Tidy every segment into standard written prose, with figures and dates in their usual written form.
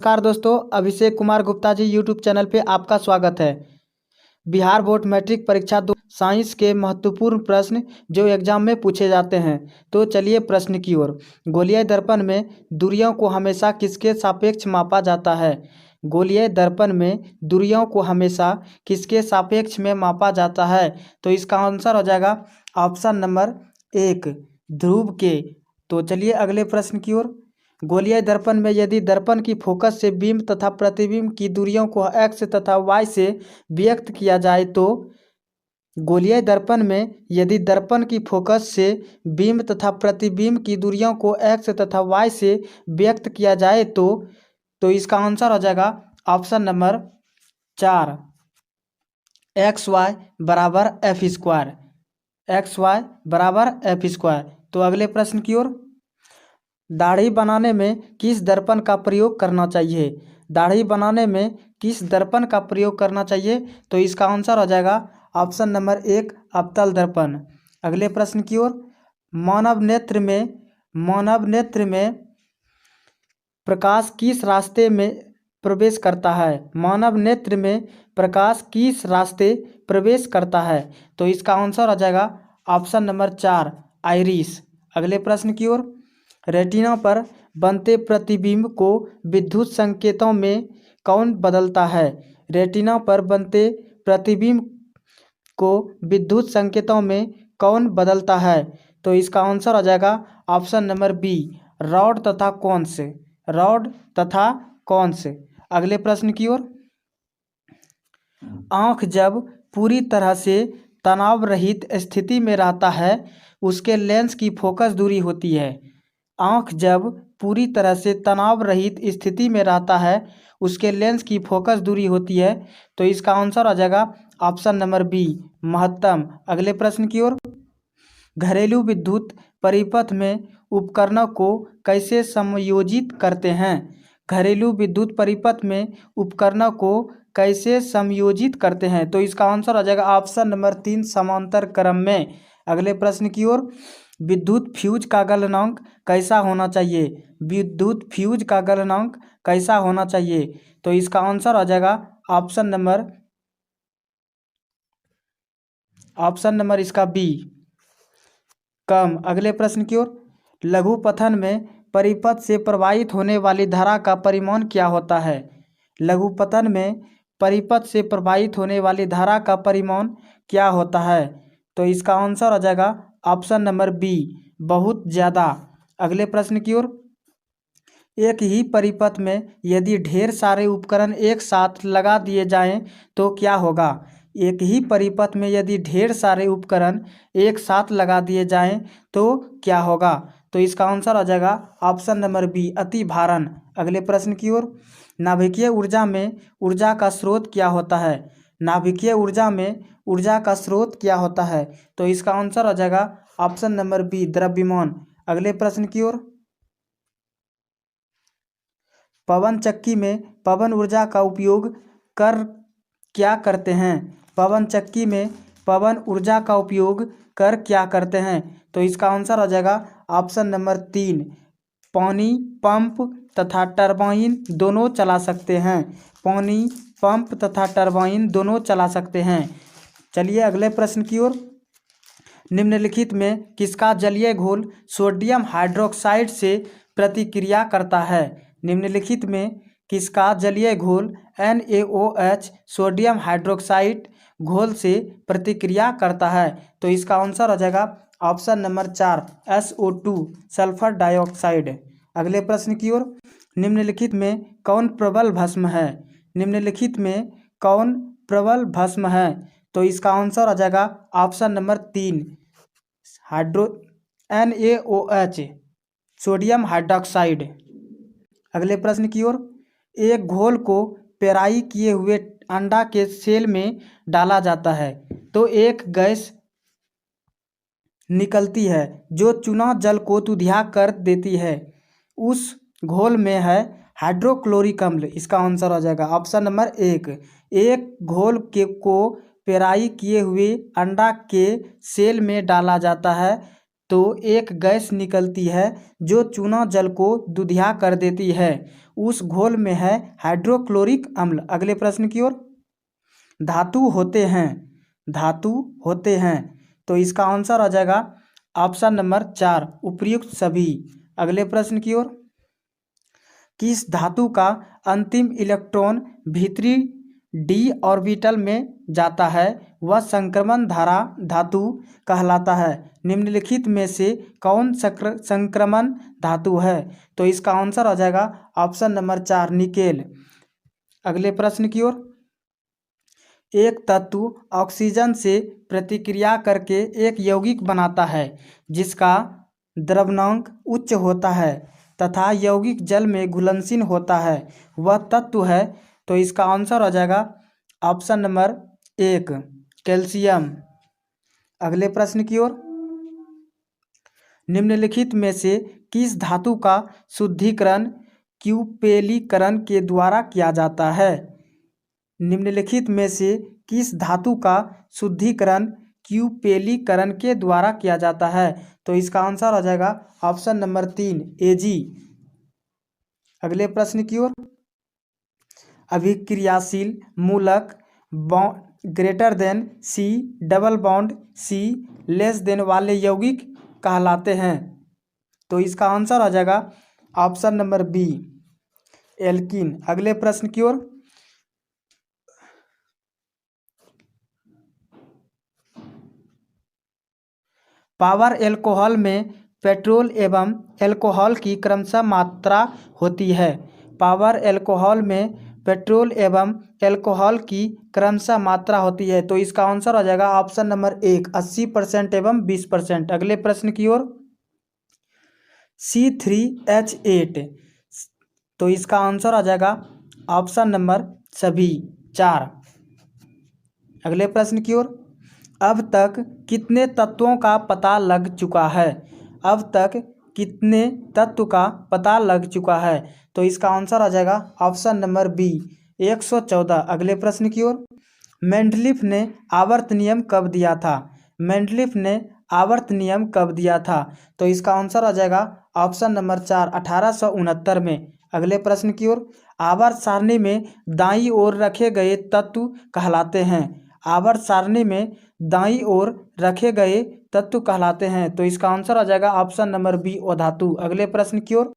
नमस्कार दोस्तों, Abhishek Kumar Gupta ji YouTube channel पे आपका स्वागत है। बिहार बोर्ड मैट्रिक परीक्षा दो साइंस के महत्वपूर्ण प्रश्न जो एग्जाम में पूछे जाते हैं। तो चलिए प्रश्न की ओर। गोलीय दर्पण में दूरियों को हमेशा किसके सापेक्ष मापा जाता है? गोलीय दर्पण में दूरियों को हमेशा किसके सापेक्ष में मापा जाता है? तो इसका आंसर हो जाएगा ऑप्शन नंबर 1, ध्रुव के। तो चलिए अगले प्रश्न की ओर। गोलीय दर्पण में यदि दर्पण की फोकस से बिंब तथा प्रतिबिंब की दूरियों को एक्स तथा वाई से व्यक्त किया जाए तो गोलीय दर्पण में यदि दर्पण की फोकस से बिंब तथा प्रतिबिंब की दूरियों को एक्स तथा वाई से व्यक्त किया जाए तो इसका आंसर हो जाएगा ऑप्शन नंबर 4, एक्स वाई बराबर एफ स्क्वायर। एक्स वाई बराबर एफ स्क्वायर। तो अगले प्रश्न की ओर। दाढ़ी बनाने में किस दर्पण का प्रयोग करना चाहिए? दाढ़ी बनाने में किस दर्पण का प्रयोग करना चाहिए? तो इसका आंसर हो जाएगा ऑप्शन नंबर 1, अवतल दर्पण। अगले प्रश्न की ओर। मानव नेत्र में प्रकाश किस रास्ते में प्रवेश करता है? मानव नेत्र में प्रकाश किस रास्ते प्रवेश करता है? तो इसका आंसर हो जाएगा ऑप्शन नंबर 4, आइरिस। अगले प्रश्न की ओर। रेटिना पर बनते प्रतिबिंब को विद्युत संकेतों में कौन बदलता है? रेटिना पर बनते प्रतिबिंब को विद्युत संकेतों में कौन बदलता है? तो इसका आंसर हो जाएगा ऑप्शन नंबर बी, रॉड तथा कौन से। रॉड तथा कौन से। अगले प्रश्न की ओर। आँख जब पूरी तरह से तनाव रहित स्थिति में रहता है उसके लेंस की फोकस दूरी होती है। आँख जब पूरी तरह से तनाव रहित स्थिति में रहता है उसके लेंस की फोकस दूरी होती है। तो इसका आंसर आ जाएगा ऑप्शन नंबर बी, महत्तम। अगले प्रश्न की ओर। घरेलू विद्युत परिपथ में उपकरणों को कैसे समयोजित करते हैं? घरेलू विद्युत परिपथ में उपकरणों को कैसे समयोजित करते हैं? तो इसका आंसर आ जाएगा ऑप्शन नंबर 3, समांतर क्रम में। अगले प्रश्न की ओर। विद्युत फ्यूज का गलनांक कैसा होना चाहिए? विद्युत फ्यूज का गलनांक कैसा होना चाहिए? तो इसका आंसर आ जाएगा ऑप्शन नंबर इसका बी, कम। अगले प्रश्न की ओर। लघुपथन में परिपथ से प्रवाहित होने वाली धारा का परिमाण क्या होता है? लघुपथन में परिपथ से प्रवाहित होने वाली धारा का परिमाण क्या होता है? तो इसका आंसर आ जाएगा ऑप्शन नंबर बी, बहुत ज़्यादा। अगले प्रश्न की ओर। एक ही परिपथ में यदि ढेर सारे उपकरण एक साथ लगा दिए जाएं तो क्या होगा? एक ही परिपथ में यदि ढेर सारे उपकरण एक साथ लगा दिए जाएं तो क्या होगा? तो इसका आंसर आ जाएगा ऑप्शन नंबर बी, अति भारण। अगले प्रश्न की ओर। नाभिकीय ऊर्जा में ऊर्जा का स्रोत क्या होता है? नाभिकीय ऊर्जा में ऊर्जा का स्रोत क्या होता है? तो इसका आंसर आ जाएगा ऑप्शन नंबर बी, द्रव्यमान। अगले प्रश्न की ओर। पवन चक्की में पवन ऊर्जा का उपयोग कर क्या करते हैं? पवन चक्की में पवन ऊर्जा का उपयोग कर क्या करते हैं? तो इसका आंसर आ जाएगा ऑप्शन नंबर 3, पानी पंप तथा टरबाइन दोनों चला सकते हैं। पानी पंप तथा टरबाइन दोनों चला सकते हैं। चलिए अगले प्रश्न की ओर। निम्नलिखित में किसका जलीय घोल सोडियम हाइड्रोक्साइड से प्रतिक्रिया करता है? निम्नलिखित में किसका जलीय घोल NaOH सोडियम हाइड्रोक्साइड घोल से प्रतिक्रिया करता है? तो इसका आंसर हो जाएगा option number 4, SO2 sulphur dioxide. अगले प्रश्न की ओर। निम्नलिखित में कौन प्रबल भस्म है? निम्नलिखित में कौन प्रबल भस्म है? तो इसका आंसर आ जाएगा option number 3, NaOH sodium hydroxide. अगले प्रश्न की ओर। एक घोल को पेराई किए हुए अंडा के सेल में डाला जाता है तो एक गैस निकलती है जो चूना जल को दुधिया कर देती है। उस घोल में है हाइड्रोक्लोरिक अम्ल। इसका आंसर हो जाएगा ऑप्शन नंबर 1। एक घोल को पेराई किए हुए अंडा के सेल में डाला जाता है तो एक गैस निकलती है जो चूना जल को दुधिया कर देती है। उस घोल में है हाइड्रोक्लोरिक अम्ल। अगले प्रश्न की ओर। धातु होते हैं, धातु होते हैं, तो इसका आंसर आ जाएगा ऑप्शन नंबर 4 उपर्युक्त सभी। अगले प्रश्न की ओर। किस धातु का अंतिम इलेक्ट्रॉन भीतरी डी ऑर्बिटल में जाता है वह संक्रमण धारा धातु कहलाता है। निम्नलिखित में से कौन संक्रमण धातु है? तो इसका आंसर आ जाएगा ऑप्शन नंबर 4 निकेल। अगले प्रश्न की ओर। एक तत्व ऑक्सीजन से प्रतिक्रिया करके एक यौगिक बनाता है जिसका द्रव्यंक उच्च होता है तथा यौगिक जल में घुलनशील होता है, वह तत्व है। तो इसका आंसर आ जाएगा ऑप्शन नंबर 1 कैल्शियम। अगले प्रश्न की ओर। निम्नलिखित में से किस धातु का शुद्धिकरण क्यूपेलीकरण के द्वारा किया जाता है? निम्नलिखित में से किस धातु का शुद्धिकरण क्यूपेलीकरण के द्वारा किया जाता है? तो इसका आंसर आ जाएगा ऑप्शन नंबर 3 एजी। अगले प्रश्न की ओर। अभिक्रियाशील मूलक greater than C double bond C less than वाले यौगिक कहलाते हैं। तो इसका आंसर आ जाएगा ऑप्शन नंबर बी एल्कीन। अगले प्रश्न की ओर। पावर एल्कोहल में पेट्रोल एवं एल्कोहल की क्रमशः मात्रा होती है। पावर एल्कोहल में पेट्रोल एवं एल्कोहल की क्रमशः मात्रा होती है। तो इसका आंसर आ जाएगा ऑप्शन नंबर 1 80% एवं 20%। अगले प्रश्न की ओर। C3H8 तो इसका आंसर आ जाएगा ऑप्शन नंबर सभी 4। अगले प्रश्न की ओर। अब तक कितने तत्वों का पता लग चुका है? अब तक कितने तत्व का पता लग चुका है? तो इसका आंसर आ जाएगा ऑप्शन नंबर बी 114। अगले प्रश्न की ओर। मेंडलीफ ने आवर्त नियम कब दिया था? मेंडलीफ ने आवर्त नियम कब दिया था? तो इसका आंसर आ जाएगा ऑप्शन नंबर 4 1869 में। अगले प्रश्न की ओर। आवर्त सारणी में दाईं ओर रखे गए तत्व कहलाते हैं। आवर्त सारणी में दाईं ओर रखे गए तत्व कहलाते हैं। तो इसका आंसर आ जाएगा ऑप्शन नंबर बी अधातु। अगले प्रश्न की ओर।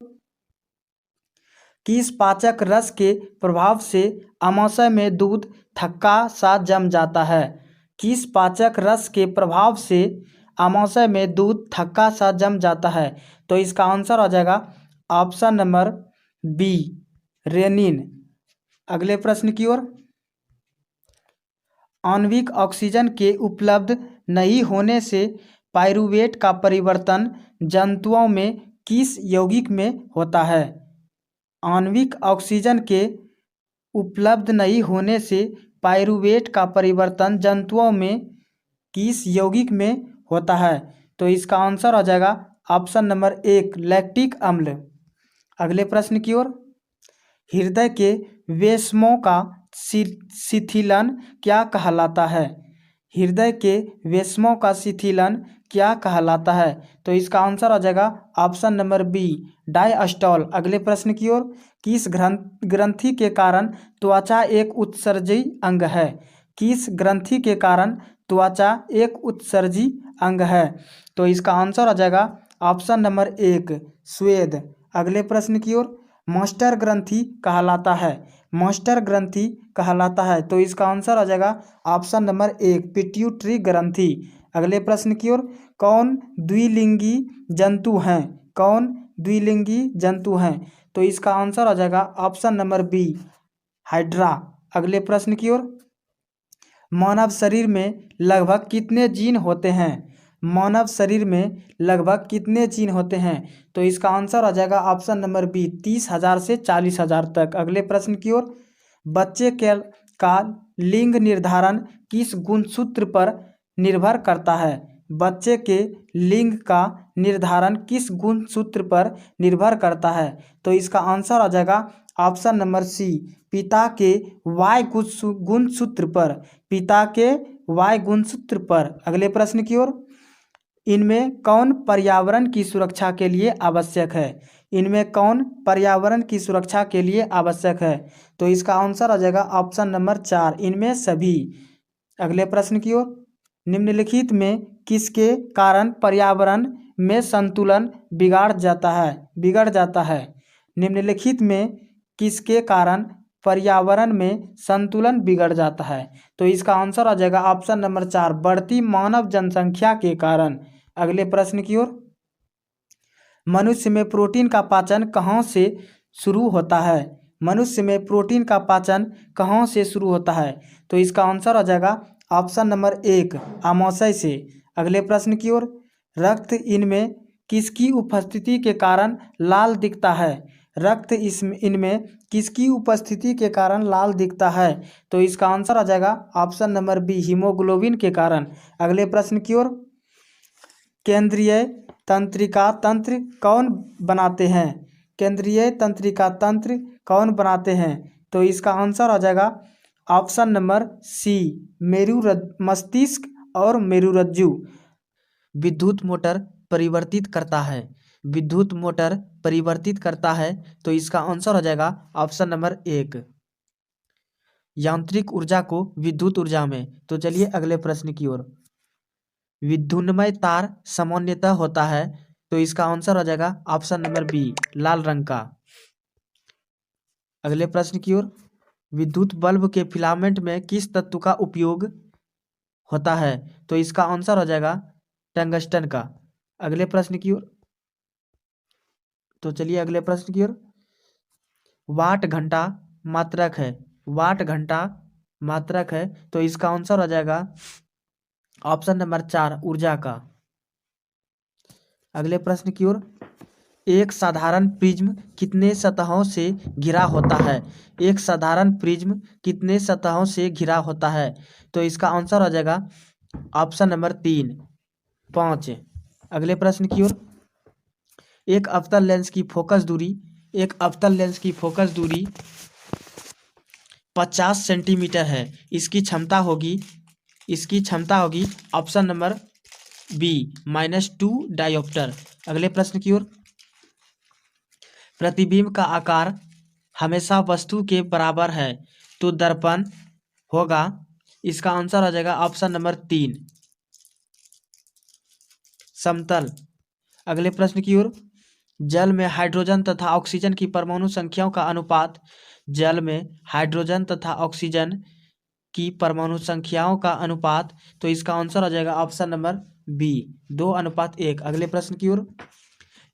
किस पाचक रस के प्रभाव से आमाशय में दूध थक्का सा जम जाता है? किस पाचक रस के प्रभाव से आमाशय में दूध थक्का सा जम जाता है? तो इसका आंसर आ जाएगा ऑप्शन नंबर बी रेनिन। अगले प्रश्न की ओर। आणविक ऑक्सीजन के उपलब्ध नहीं होने से पाइरूवेट का परिवर्तन जंतुओं में किस यौगिक में होता है? आणविक ऑक्सीजन के उपलब्ध नहीं होने से पाइरूवेट का परिवर्तन जंतुओं में किस यौगिक में होता है? तो इसका आंसर आ जाएगा ऑप्शन नंबर 1 लैक्टिक अम्ल। अगले प्रश्न की ओर। हृदय के वेश्मों का शिथिलन क्या कहलाता है? हृदय के वेश्मों का शिथिलन क्या कहलाता है? तो इसका आंसर आ जाएगा ऑप्शन नंबर बी डायस्टॉल। अगले प्रश्न की ओर। किस ग्रंथि के कारण त्वचा एक उत्सर्जी अंग है? किस ग्रंथि के कारण त्वचा एक उत्सर्जी अंग है? तो इसका आंसर आ जाएगा ऑप्शन नंबर 1 स्वेद। अगले प्रश्न की ओर। मास्टर ग्रंथि कहलाता है। मास्टर ग्रंथि कहलाता है। तो इसका आंसर आ जाएगा ऑप्शन नंबर 1 पिट्यूटरी ग्रंथि। अगले प्रश्न की ओर। कौन द्विलिंगी जंतु हैं? कौन द्विलिंगी जंतु हैं? तो इसका आंसर आ जाएगा ऑप्शन नंबर बी हाइड्रा। अगले प्रश्न की ओर। मानव शरीर में लगभग कितने जीन होते हैं? मानव शरीर में लगभग कितने जीन होते हैं? तो इसका आंसर आ जाएगा ऑप्शन नंबर बी 30,000 से 40,000 तक। अगले प्रश्न की ओर। बच्चे का लिंग निर्धारण किस गुणसूत्र पर निर्भर करता है? बच्चे के लिंग का निर्धारण किस गुणसूत्र पर निर्भर करता है? तो इसका आंसर आ जाएगा ऑप्शन नंबर सी पिता के वाई गुणसूत्र पर। पिता के वाई गुणसूत्र पर। अगले प्रश्न की ओर। इनमें कौन पर्यावरण की सुरक्षा के लिए आवश्यक है? इनमें कौन पर्यावरण की सुरक्षा के लिए आवश्यक है? तो इसका आंसर आ जाएगा ऑप्शन नंबर 4, इनमें सभी। अगले प्रश्न की ओर, निम्नलिखित में किसके कारण पर्यावरण में संतुलन बिगड़ जाता है? निम्नलिखित में किसके कारण पर्यावरण में संतुलन बिगड़ जाता है? तो इसका आंसर आ जाएगा ऑप्शन नंबर 4, बढ़ती मानव जनसंख्या के कारण। अगले प्रश्न की ओर, मनुष्य में प्रोटीन का पाचन कहाँ से शुरू होता है? मनुष्य में प्रोटीन का पाचन कहाँ से शुरू होता है? तो इसका आंसर आ जाएगा ऑप्शन नंबर 1, आमाशय से। अगले प्रश्न की ओर, रक्त इनमें किसकी उपस्थिति के कारण लाल दिखता है? रक्त इनमें किसकी उपस्थिति के कारण लाल दिखता है? तो इसका आंसर आ जाएगा ऑप्शन नंबर बी, हीमोग्लोबिन के कारण। अगले प्रश्न की ओर, केंद्रीय तंत्रिका तंत्र कौन बनाते हैं? केंद्रीय तंत्रिका तंत्र कौन बनाते हैं? तो इसका आंसर आ जाएगा ऑप्शन नंबर सी, मस्तिष्क और मेरुरज्जु। विद्युत मोटर परिवर्तित करता है। विद्युत मोटर परिवर्तित करता है, तो इसका आंसर हो जाएगा ऑप्शन नंबर 1, यांत्रिक ऊर्जा को विद्युत ऊर्जा में। तो चलिए अगले प्रश्न की ओर, विद्युन्मय तार सामान्यतः होता है, तो इसका आंसर हो जाएगा ऑप्शन नंबर बी, लाल रंग का। अगले प्रश्न की ओर, विद्युत बल्ब के फिलामेंट में किस तत्व का उपयोग होता है? तो इसका आंसर हो जाएगा टंगस्टन का। अगले प्रश्न की ओर, तो चलिए अगले प्रश्न की ओर, वाट घंटा मात्रक है। वाट घंटा मात्रक है, तो इसका आंसर हो जाएगा ऑप्शन नंबर 4, ऊर्जा का। अगले प्रश्न की ओर, एक साधारण प्रिज्म कितने सतहों से घिरा होता है? एक साधारण प्रिज्म कितने सतहों से घिरा होता है? तो इसका आंसर हो जाएगा ऑप्शन नंबर 3, 5। अगले प्रश्न की ओर, एक अवतल लेंस की फोकस दूरी 50 सेंटीमीटर है। इसकी क्षमता होगी ऑप्शन नंबर बी, -2 डायोप्टर। अगले प्रश्न की ओर, प्रतिबिंब का आकार हमेशा वस्तु के बराबर है, तो दर्पण होगा। इसका आंसर आ जाएगा ऑप्शन नंबर 3, समतल। अगले प्रश्न की ओर, जल में हाइड्रोजन तथा ऑक्सीजन की परमाणु संख्याओं का अनुपात। जल में हाइड्रोजन तथा ऑक्सीजन की परमाणु संख्याओं का अनुपात, तो इसका आंसर आ जाएगा ऑप्शन नंबर बी, 2:1। अगले प्रश्न की ओर,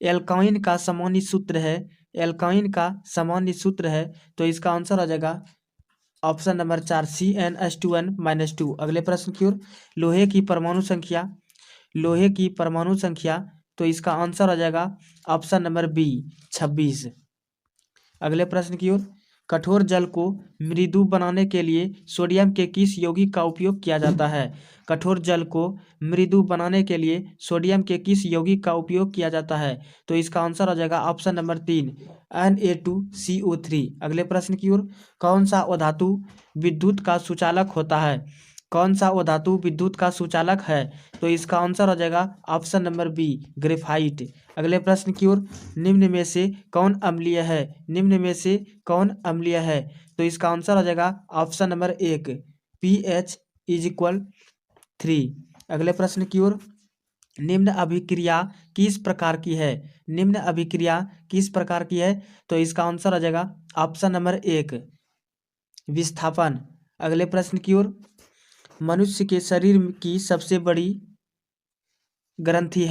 एल्काइन का सामान्य सूत्र है, तो इसका आंसर आ जाएगा ऑप्शन नंबर 4, CnH2n-2। अगले प्रश्न की ओर, लोहे की परमाणु संख्या, तो इसका आंसर आ जाएगा ऑप्शन नंबर बी, 26। अगले प्रश्न की ओर, कठोर जल को मृदु बनाने के लिए सोडियम के किस यौगिक का उपयोग किया जाता है? कठोर जल को मृदु बनाने के लिए सोडियम के किस यौगिक का उपयोग किया जाता है? तो इसका आंसर आ जाएगा ऑप्शन नंबर 3, Na2CO3। अगले प्रश्न की ओर, कौन सा अधातु विद्युत का सुचालक होता है? कौन सा अधातु विद्युत का सुचालक है? तो इसका आंसर आ जाएगा ऑप्शन नंबर बी, ग्रेफाइट। अगले प्रश्न की ओर, निम्न में से कौन अम्लीय है? तो इसका आंसर आ जाएगा ऑप्शन नंबर 1, pH = 3। अगले प्रश्न की ओर, निम्न अभिक्रिया किस प्रकार की है? तो इसका आंसर आ जाएगा ऑप्शन नंबर 1, विस्थापन। अगले प्रश्न की ओर, मनुष्य के शरीर की सबसे बड़ी ग्रंथि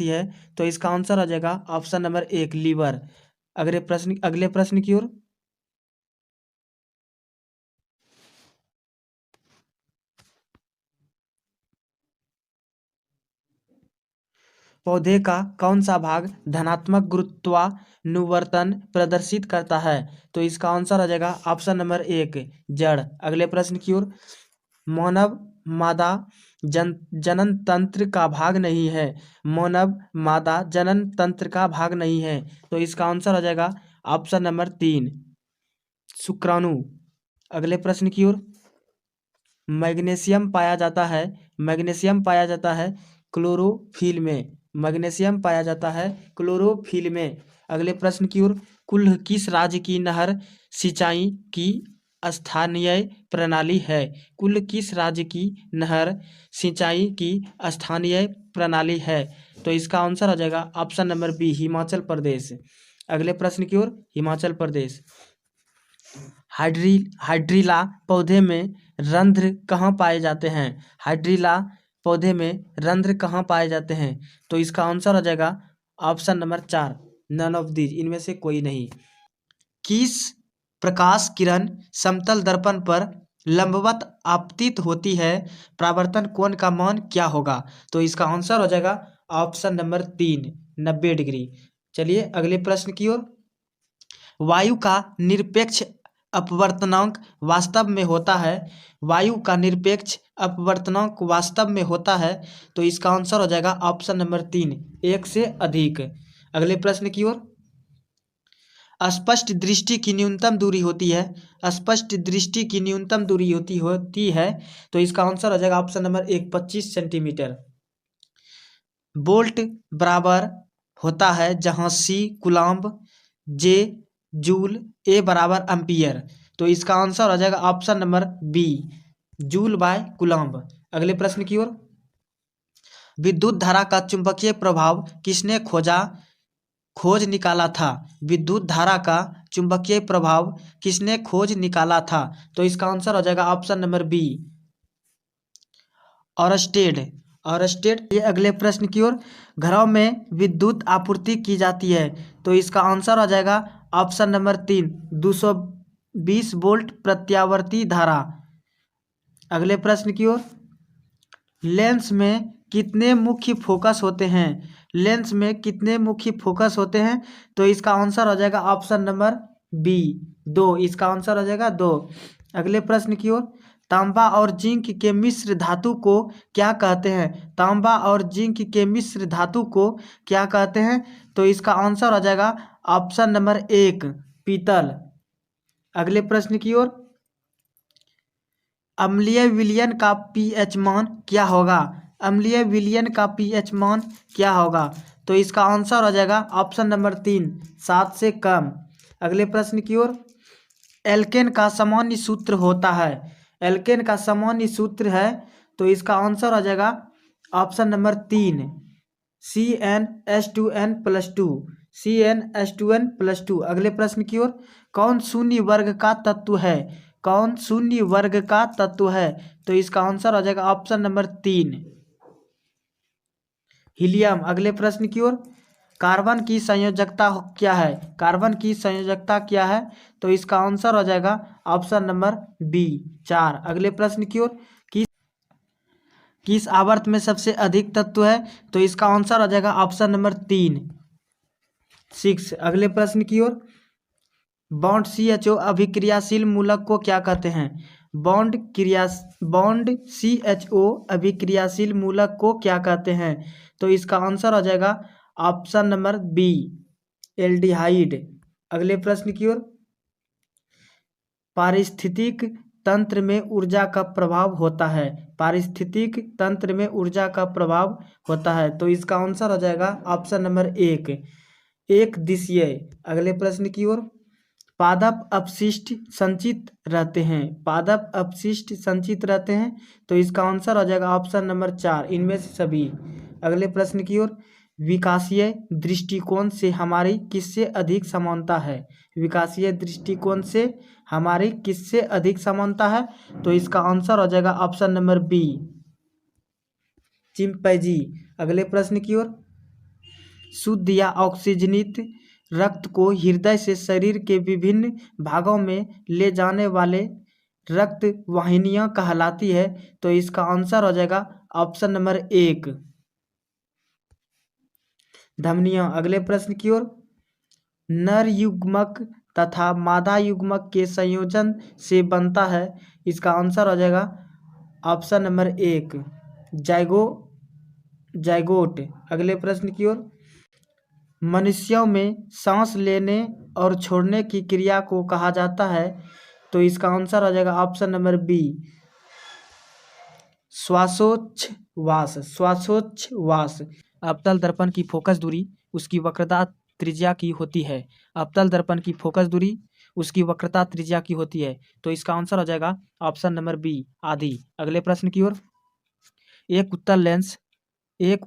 है। तो इसका आंसर आ जाएगा ऑप्शन नंबर 1, लीवर। अगले प्रश्न की ओर, पौधे का कौन सा भाग धनात्मक गुरुत्वानुवर्तन प्रदर्शित करता है? तो इसका आंसर आ जाएगा ऑप्शन नंबर 1, जड़। अगले प्रश्न की ओर, मानव मादा जनन तंत्र का भाग नहीं है। तो इसका आंसर आ जाएगा ऑप्शन नंबर 3, शुक्राणु। अगले प्रश्न की ओर, मैग्नीशियम पाया जाता है, मैग्नीशियम पाया जाता है क्लोरोफिल में, मैग्नीशियम पाया जाता है क्लोरोफिल में। अगले प्रश्न की ओर, कुल किस राज्य की नहर सिंचाई की स्थानीय प्रणाली है? कुल किस राज्य की नहर सिंचाई की स्थानीय प्रणाली है? तो इसका आंसर हो जाएगा option number B, Himachal Pradesh. अगले प्रश्न की ओर, हिमाचल प्रदेश। हाइड्रीला पौधे में रंध्र कहाँ पाए जाते हैं? हाइड्रीला पौधे में रंध्र कहाँ पाए जाते हैं? तो इसका आंसर हो जाएगा option number 4, none of these, इनमें से कोई नहीं। किस प्रकाश किरण समतल दर्पण पर लंबवत आपतित होती है? परावर्तन कोण का मान क्या होगा? तो इसका आंसर हो जाएगा ऑप्शन नंबर 3, 90 डिग्री। चलिए अगले प्रश्न की ओर। वायु का निरपेक्ष अपवर्तनांक वास्तव में होता है? वायु का निरपेक्ष अपवर्तनांक वास्तव में होता है? तो इसका आंसर हो जाएगा ऑप्शन नंबर 3, 1 से अधिक। अगले प्रश्न की ओर। स्पष्ट दृष्टि की न्यूनतम दूरी होती है, स्पष्ट दृष्टि की न्यूनतम दूरी होती है, तो इसका आंसर हो जाएगा ऑप्शन नंबर 1, 25 सेंटीमीटर। बोल्ट बराबर होता है जहां C coulomb, J joule, A बराबर एम्पियर। तो इसका आंसर हो जाएगा option number B, joule by coulomb. अगले प्रश्न की ओर। विद्युत धारा का चुंबकीय प्रभाव किसने खोज निकाला था? विद्युत धारा का चुंबकीय प्रभाव किसने खोज निकाला था? तो इसका आंसर हो जाएगा option number B, Oersted. Oersted. ये अगले प्रश्न की ओर। घरों में विद्युत आपूर्ति की जाती है, तो इसका आंसर हो जाएगा ऑप्शन नंबर 3, 220 वोल्ट प्रत्यावर्ती धारा। अगले प्रश्न की ओर। लेंस में कितने मुख्य फोकस होते हैं? लेंस में कितने मुख्य फोकस होते हैं? तो इसका आंसर हो जाएगा ऑप्शन नंबर बी, 2। इसका आंसर हो जाएगा 2। अगले प्रश्न की ओर। तांबा और जिंक के मिश्र धातु को क्या कहते हैं? तांबा और जिंक के मिश्र धातु को क्या कहते हैं? तो इसका आंसर हो जाएगा ऑप्शन नंबर 1, पीतल। अगले प्रश्न की ओर। अम्लीय विलयन का पीएच मान क्या होगा? अम्लीय विलयन का पीएच मान क्या होगा? तो इसका आंसर हो जाएगा ऑप्शन नंबर 3, 7 से कम। अगले प्रश्न की ओर। एल्केन का सामान्य सूत्र होता है, एल्केन का सामान्य सूत्र है, तो इसका आंसर हो जाएगा ऑप्शन नंबर 3, CnH2n+2, CnH2n+2। अगले प्रश्न की ओर। कौन शून्य वर्ग का तत्व है? कौन शून्य वर्ग का तत्व है? तो इसका आंसर हो जाएगा ऑप्शन नंबर 3, हीलियम। अगले प्रश्न की ओर। कार्बन की संयोजकता क्या है? कार्बन की संयोजकता क्या है? तो इसका आंसर हो जाएगा ऑप्शन नंबर बी, 4। अगले प्रश्न की ओर। किस आवर्त में सबसे अधिक तत्व है? तो इसका आंसर हो जाएगा ऑप्शन नंबर 3, 6। अगले प्रश्न की ओर। बॉन्ड CHO अभिक्रियाशील मूलक को क्या कहते हैं? बॉन्ड CHO अभिक्रियाशील मूलक को क्या कहते हैं? तो इसका आंसर हो जाएगा ऑप्शन नंबर बी, एल्डिहाइड। अगले प्रश्न की ओर। पारिस्थितिक तंत्र में ऊर्जा का प्रभाव होता है, पारिस्थितिक तंत्र में ऊर्जा का प्रभाव होता है, तो इसका आंसर हो जाएगा ऑप्शन नंबर 1, एक दिशीय। अगले प्रश्न की ओर। पादप अपशिष्ट संचित रहते हैं, पादप अपशिष्ट संचित रहते हैं, तो इसका आंसर हो जाएगा ऑप्शन नंबर 4, इनमें से सभी। अगले प्रश्न की ओर। विकासीय दृष्टिकोण से हमारी किससे अधिक समानता है? विकासीय दृष्टिकोण से हमारी किससे अधिक समानता है? तो इसका आंसर हो जाएगा ऑप्शन नंबर बी, चिंपैंजी। अगले प्रश्न की ओर। शुद्ध या ऑक्सीजनित रक्त को हृदय से शरीर के विभिन्न भागों में ले जाने वाले रक्त वाहिनियां कहलाती है, तो इसका आंसर हो जाएगा ऑप्शन नंबर 1, धमनियां। अगले प्रश्न की ओर। नर युग्मक तथा मादा युग्मक के संयोजन से बनता है, इसका आंसर हो जाएगा ऑप्शन नंबर 1, जाइगोट। अगले प्रश्न की ओर। मनुष्यों में सांस लेने और छोड़ने की क्रिया को कहा जाता है, तो इसका आंसर हो जाएगा ऑप्शन नंबर बी, श्वासोच्छ्वास, श्वासोच्छ्वास। अवतल दर्पण की फोकस दूरी उसकी वक्रता त्रिज्या की होती है। अवतल दर्पण की फोकस दूरी उसकी वक्रता त्रिज्या की होती है। तो इसका आंसर हो जाएगा ऑप्शन नंबर बी, आधी। अगले प्रश्न की ओर। एक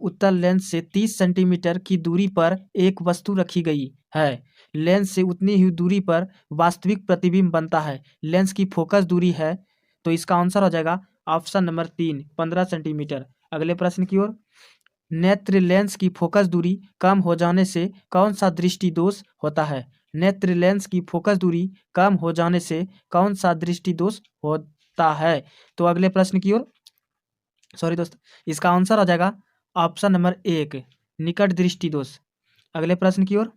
उत्तल लेंस से 30 सेंटीमीटर की दूरी पर एक वस्तु रखी गई है। लेंस से उतनी ही दूरी पर वास्तविक प्रतिबिंब बनता है। लेंस की फोकस दूरी है, तो इसका आंसर हो जाएगा ऑप्शन नंबर 3, 15 सेंटीमीटर। अगले प्रश्न की ओर। नेत्र लेंस की फोकस दूरी कम हो जाने से कौन सा दृष्टि दोष होता है? नेत्र लेंस की फोकस दूरी कम हो जाने से कौन सा दृष्टि दोष होता है? तो अगले प्रश्न की ओर। सॉरी दोस्त, इसका आंसर हो जाएगा ऑप्शन नंबर 1, निकट दृष्टि दोष। अगले प्रश्न की ओर।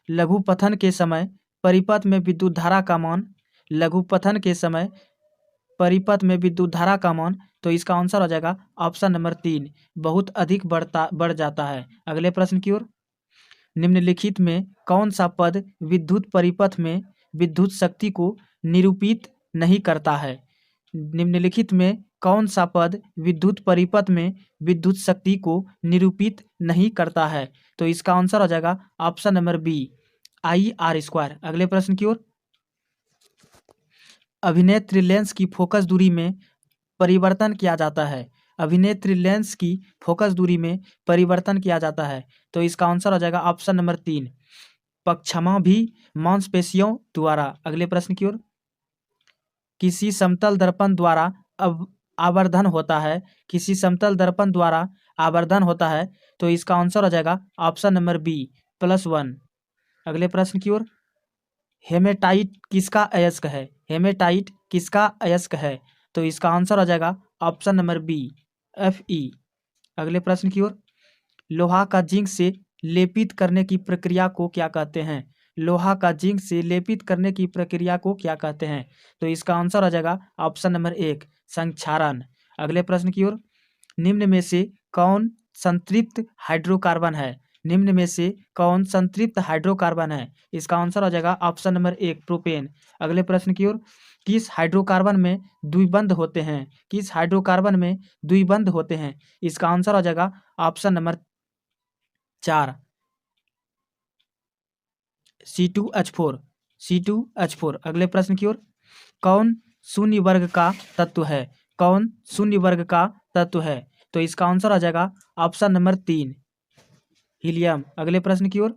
लघुपथन के समय परिपथ में विद्युत धारा का मान, लघुपथन के समय परिपथ में विद्युत धारा का मान, तो इसका आंसर हो जाएगा ऑप्शन नंबर 3, बहुत अधिक बढ़ जाता है। अगले प्रश्न की ओर। निम्नलिखित में कौन सा पद विद्युत परिपथ में विद्युत शक्ति को निरूपित नहीं करता है? निम्नलिखित में कौन सा पद विद्युत परिपथ में विद्युत शक्ति को निरूपित नहीं करता है? तो इसका आंसर हो जाएगा ऑप्शन नंबर बी, IR²। अगले प्रश्न की ओर। अभिनेत्र लेंस की फोकस दूरी में परिवर्तन किया जाता है। अभिनेत्र लेंस की फोकस दूरी में परिवर्तन किया जाता है, तो इसका आंसर हो जाएगा ऑप्शन नंबर 3, पक्षमा भी मांसपेशियों द्वारा। अगले प्रश्न की ओर। किसी समतल दर्पण द्वारा आवर्धन होता है, किसी समतल दर्पण द्वारा आवर्धन होता है, तो इसका आंसर हो जाएगा ऑप्शन नंबर बी, +1। अगले प्रश्न की ओर। हेमेटाइट किसका अयस्क है? हेमेटाइट किसका अयस्क है? तो इसका आंसर हो जाएगा ऑप्शन नंबर बी, Fe। अगले प्रश्न की ओर। लोहा का जिंक से लेपित करने की प्रक्रिया को क्या कहते हैं? लोहा का जिंक से लेपित करने की प्रक्रिया को क्या कहते हैं? तो इसका आंसर हो जाएगा ऑप्शन नंबर 1, संक्षारण। अगले प्रश्न की ओर। निम्न में से कौन संतृप्त हाइड्रोकार्बन है? निम्न में से कौन संतृप्त हाइड्रोकार्बन है? इसका आंसर हो जाएगा ऑप्शन नंबर 1, प्रोपेन। अगले प्रश्न की ओर। किस हाइड्रोकार्बन में द्विबंध होते हैं? किस हाइड्रोकार्बन में द्विबंध होते हैं? इसका आंसर हो जाएगा ऑप्शन नंबर 4, C2H4, C2H4। अगले प्रश्न की ओर। कौन शून्य वर्ग का तत्व है? कौन शून्य वर्ग का तत्व है? तो इसका आंसर आ जाएगा ऑप्शन नंबर 3, हीलियम। अगले प्रश्न की ओर।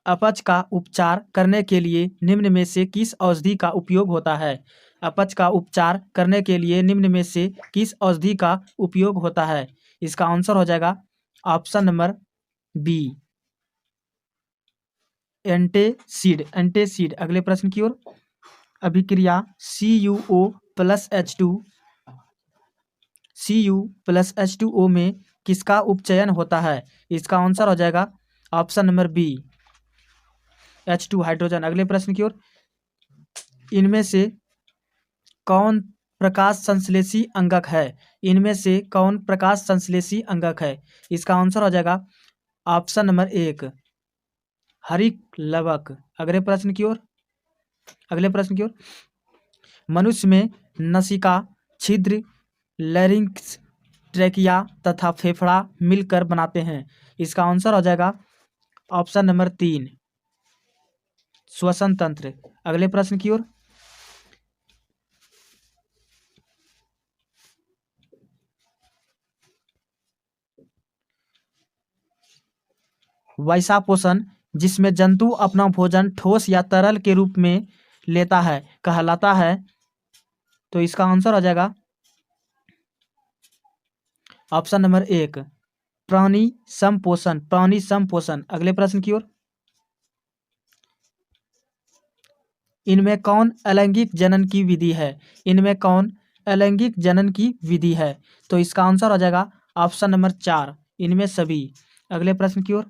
अपच का उपचार करने के लिए निम्न में से किस औषधि का उपयोग होता है? अपच का उपचार करने के लिए निम्न में से किस औषधि का उपयोग होता है? इसका आंसर हो जाएगा option number B, antacid, antacid. अगले प्रश्न की ओर। अभिक्रिया Cu+H2O में किसका उपचयन होता है? इसका आंसर हो जाएगा option number B, H2, hydrogen. अगले प्रश्न की ओर। इनमें से कौन प्रकाश संश्लेषी अंगक है? इनमें से कौन प्रकाश संश्लेषी अंगक है? इसका आंसर हो जाएगा ऑप्शन नंबर 1, हरित लवक। अगले प्रश्न की ओर। अगले प्रश्न की ओर। मनुष्य में नसिका, छिद्र, लैरिंक्स, ट्रैकिया तथा फेफड़ा मिलकर बनाते हैं। इसका आंसर हो जाएगा ऑप्शन नंबर 3, श्वसन तंत्र। अगले प्रश्न की ओर। वैसा पोषण जिसमें जंतु अपना भोजन ठोस या तरल के रूप में लेता है कहलाता है। तो इसका आंसर हो जाएगा ऑप्शन नंबर 1, प्राणी संपोषण, प्राणी संपोषण। अगले प्रश्न की ओर। इनमें कौन अलैंगिक जनन की विधि है? इनमें कौन अलैंगिक जनन की विधि है? तो इसका आंसर हो जाएगा ऑप्शन नंबर 4, इनमें सभी। अगले प्रश्न की ओर।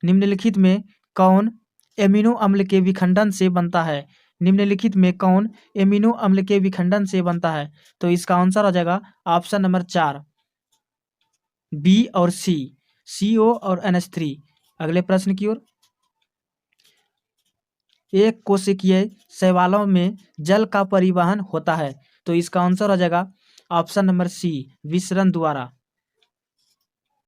निम्नलिखित में कौन एमिनो अम्ल के विखंडन से बनता है? निम्नलिखित में कौन एमिनो अम्ल के विखंडन से बनता है? तो इसका आंसर हो जाएगा ऑप्शन नंबर 4, बी और सी, CO और NH3। अगले प्रश्न की ओर। एक कोशिकीय शैवालों में जल का परिवहन होता है। तो इसका आंसर हो जाएगा ऑप्शन नंबर सी, विसरण द्वारा।